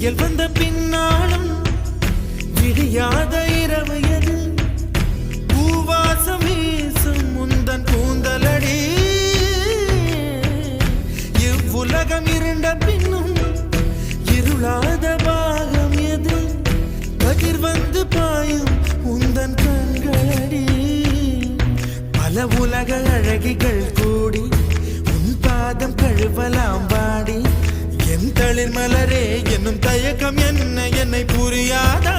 விடியல் வந்த பின்னாலும் விடியாத இரவு எது பூவாசம் வீசும் முந்தன் கூந்தலடி இவ்வுலகம் இருண்ட பின்னும் இருளாத பாகம் எது கதிர் வந்து பாயும் உந்தன் கண்களடி பல உலக அழகிகள் கூடி உன் பாதம் கழுவலாம் வாடி என் தளிர் மலரே என்னும் தயக்கம் என்ன என்னை புரியாதா